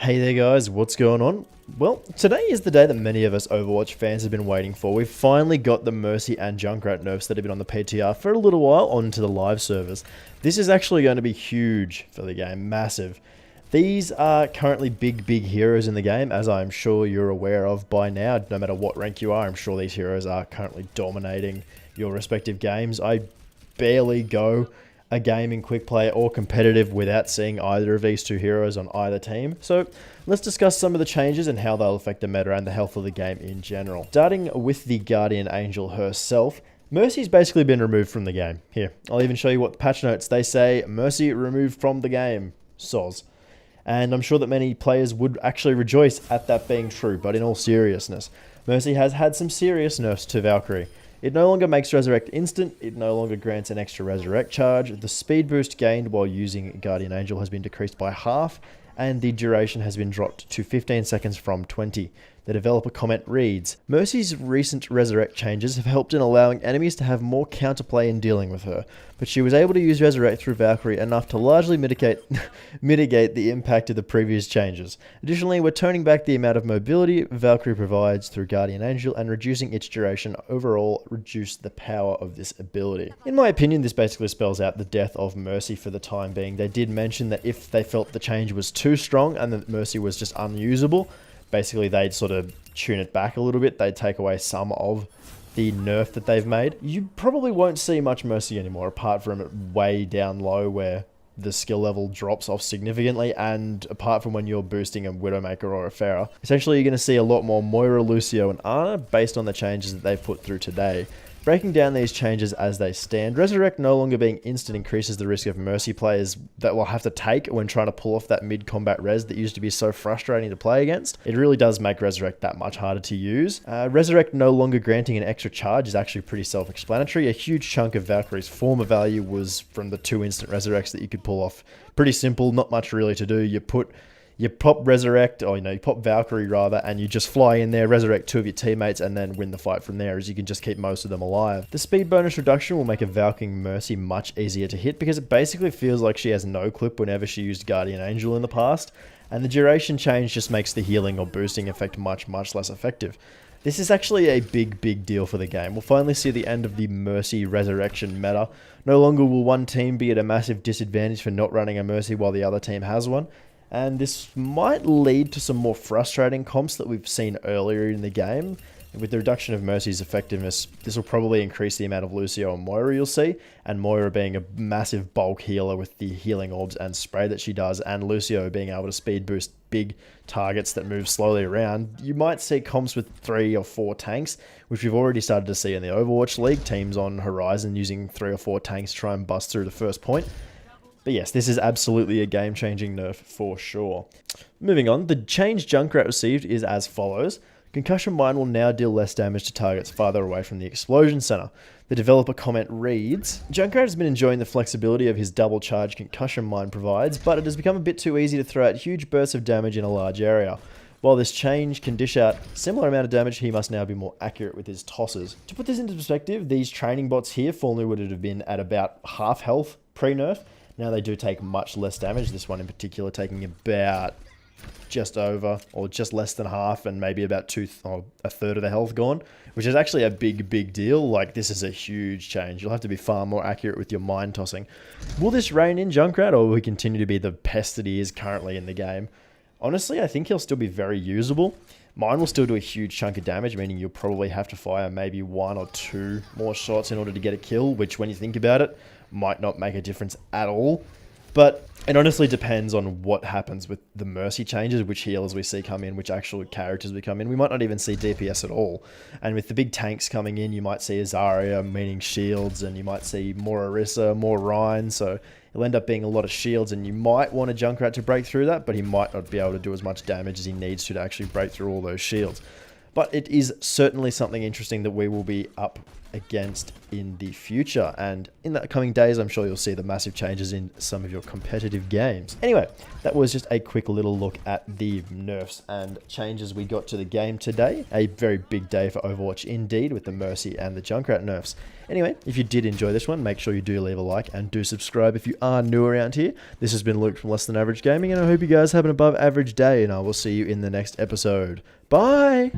Hey there guys, what's going on? Well, today is the day that many of us Overwatch fans have been waiting for. We've finally got the Mercy and Junkrat nerfs that have been on the PTR for a little while onto the live servers. This is actually going to be huge for the game, massive. These are currently big heroes in the game, as I'm sure you're aware of by now. No matter what rank you are, I'm sure these heroes are currently dominating your respective games. I barely go a game in quick play or competitive without seeing either of these two heroes on either team. So let's discuss some of the changes and how they'll affect the meta and the health of the game in general. Starting with the Guardian Angel herself, Mercy's basically been removed from the game. Here, I'll even show you what the patch notes they say. Mercy removed from the game. Soz. And I'm sure that many players would actually rejoice at that being true, but in all seriousness, Mercy has had some serious nerfs to Valkyrie. It no longer makes Resurrect instant, it no longer grants an extra Resurrect charge, the speed boost gained while using Guardian Angel has been decreased by half, and the duration has been dropped to 15 seconds from 20. The developer comment reads, Mercy's recent Resurrect changes have helped in allowing enemies to have more counterplay in dealing with her, but she was able to use Resurrect through Valkyrie enough to largely mitigate the impact of the previous changes. Additionally, we're turning back the amount of mobility Valkyrie provides through Guardian Angel and reducing its duration overall reduce the power of this ability. In my opinion, this basically spells out the death of Mercy for the time being. They did mention that if they felt the change was too strong and that Mercy was just unusable, basically they'd sort of tune it back a little bit. They'd take away some of the nerf that they've made. You probably won't see much Mercy anymore, apart from way down low where the skill level drops off significantly, and apart from when you're boosting a Widowmaker or a Pharah. Essentially, you're going to see a lot more Moira, Lucio, and Ana based on the changes that they've put through today. Breaking down these changes as they stand, Resurrect no longer being instant increases the risk of Mercy players that will have to take when trying to pull off that mid-combat res that used to be so frustrating to play against. It really does make Resurrect that much harder to use. Resurrect no longer granting an extra charge is actually pretty self-explanatory. A huge chunk of Valkyrie's former value was from the 2 instant Resurrects that you could pull off. Pretty simple, not much really to do. You pop Resurrect, or you pop Valkyrie rather, and you just fly in there, resurrect 2 of your teammates, and then win the fight from there, as you can just keep most of them alive. The speed bonus reduction will make a Valking Mercy much easier to hit, because it basically feels like she has no clip whenever she used Guardian Angel in the past, and the duration change just makes the healing or boosting effect much less effective. This is actually a big deal for the game. We'll finally see the end of the Mercy Resurrection meta. No longer will one team be at a massive disadvantage for not running a Mercy while the other team has one. And this might lead to some more frustrating comps that we've seen earlier in the game. With the reduction of Mercy's effectiveness, this will probably increase the amount of Lucio and Moira you'll see, and Moira being a massive bulk healer with the healing orbs and spray that she does, and Lucio being able to speed boost big targets that move slowly around. You might see comps with 3 or 4 tanks, which we've already started to see in the Overwatch League, teams on Horizon using 3 or 4 tanks to try and bust through the first point. But yes, this is absolutely a game-changing nerf for sure. Moving on, the change Junkrat received is as follows. Concussion Mine will now deal less damage to targets farther away from the explosion center. The developer comment reads, Junkrat has been enjoying the flexibility of his double charge Concussion Mine provides, but it has become a bit too easy to throw out huge bursts of damage in a large area. While this change can dish out similar amount of damage, he must now be more accurate with his tosses. To put this into perspective, these training bots here formerly would have been at about half health pre-nerf. Now they do take much less damage, this one in particular taking about just over or just less than half, and maybe about a third of the health gone, which is actually a big deal. Like, this is a huge change. You'll have to be far more accurate with your mine tossing. Will this reign in Junkrat, or will he continue to be the pest that he is currently in the game? Honestly, I think he'll still be very usable. Mine will still do a huge chunk of damage, meaning you'll probably have to fire maybe 1 or 2 more shots in order to get a kill, which when you think about it, might not make a difference at all. But it honestly depends on what happens with the Mercy changes, which healers we see come in, which actual characters we come in. We might not even see DPS at all. And with the big tanks coming in, you might see Azaria, meaning shields, and you might see more Orisa, more Rhine, so it'll end up being a lot of shields, and you might want a Junkrat to break through that, but he might not be able to do as much damage as he needs to actually break through all those shields. But it is certainly something interesting that we will be up against in the future. And in the coming days, I'm sure you'll see the massive changes in some of your competitive games. Anyway, that was just a quick little look at the nerfs and changes we got to the game today. A very big day for Overwatch indeed, with the Mercy and the Junkrat nerfs. Anyway, if you did enjoy this one, make sure you do leave a like and do subscribe if you are new around here. This has been Luke from Less Than Average Gaming, and I hope you guys have an above average day, and I will see you in the next episode. Bye!